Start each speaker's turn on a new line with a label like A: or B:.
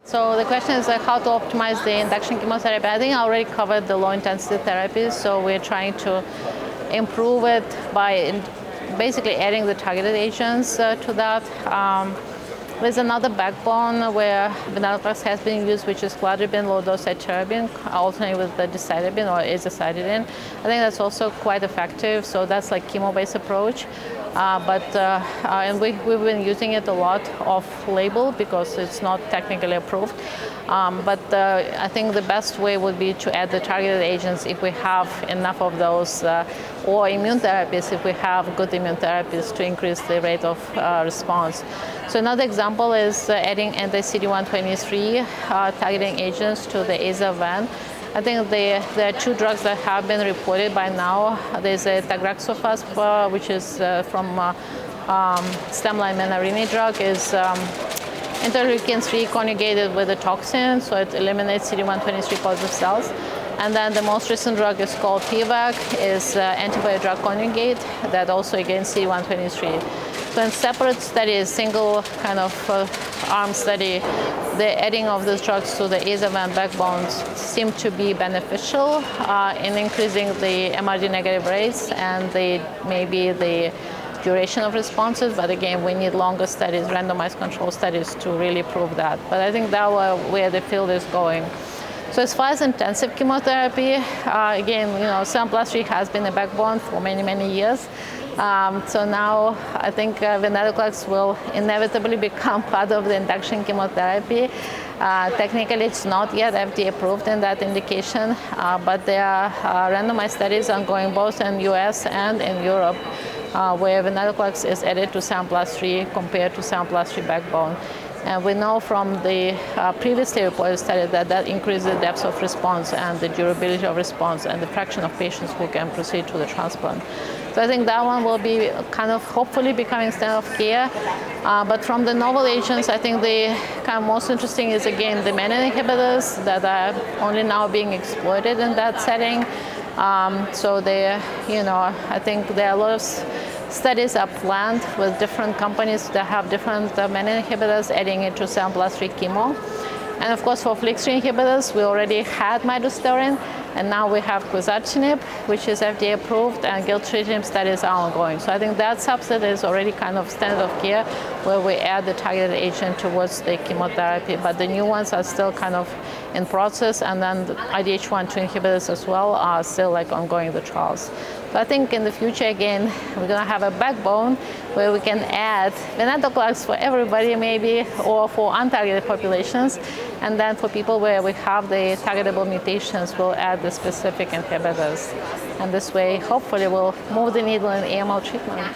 A: So the question is how to optimize the induction chemotherapy. I think I already covered the low-intensity therapies, so we're trying to improve it by basically adding the targeted agents to that. There's another backbone where Venetoclax has been used, which is cladribine, low-dose cytarabine, alternating with the decitabine or azacitidine. I think that's also quite effective, so that's like chemo-based approach. And we've been using it a lot off-label because it's not technically approved. I think the best way would be to add the targeted agents if we have enough of those, or immune therapies if we have good immune therapies to increase the rate of response. So another example is adding anti-CD123 targeting agents to the AZA+VEN. I think there are two drugs that have been reported by now. There's a Tagraxofusp, which is from stemline Marina drug, is interleukin-3 conjugated with a toxin, so it eliminates CD123 positive cells. And then the most recent drug is called Pivekimab, is antibody drug conjugate that also against CD123. So in separate studies, single kind of arm study, the adding of these drugs to the AZA+VEN backbones seem to be beneficial in increasing the MRD negative rates and maybe the duration of responses. But again, we need longer studies, randomized control studies to really prove that. But I think that's where the field is going. So as far as intensive chemotherapy, again, 7+3 has been a backbone for many, many years. So now I think Venetoclax will inevitably become part of the induction chemotherapy. Technically, it's not yet FDA approved in that indication, but there are randomized studies ongoing both in US and in Europe where Venetoclax is added to 7+3 compared to 7+3 backbone. And we know from the previously reported study that increases the depth of response and the durability of response and the fraction of patients who can proceed to the transplant. So I think that one will be kind of hopefully becoming standard of care. But from the novel agents, I think the kind of most interesting is again the Menin inhibitors that are only now being exploited in that setting. So I think there are a lot of studies are planned with different companies that have different Menin inhibitors adding it to 7+3 chemo. And of course, for FLT3 inhibitors, we already had midostaurin, and now we have quizartinib, which is FDA approved, and gilteritinib studies are ongoing. So I think that subset is already kind of standard of care, where we add the targeted agent towards the chemotherapy. But the new ones are still kind of in process, and then the IDH1/2 inhibitors as well are still ongoing the trials. So I think in the future, again, we're going to have a backbone where we can add Venetoclax for everybody maybe, or for untargeted populations. And then for people where we have the targetable mutations, we'll add the specific inhibitors. And this way, hopefully, we'll move the needle in AML treatment.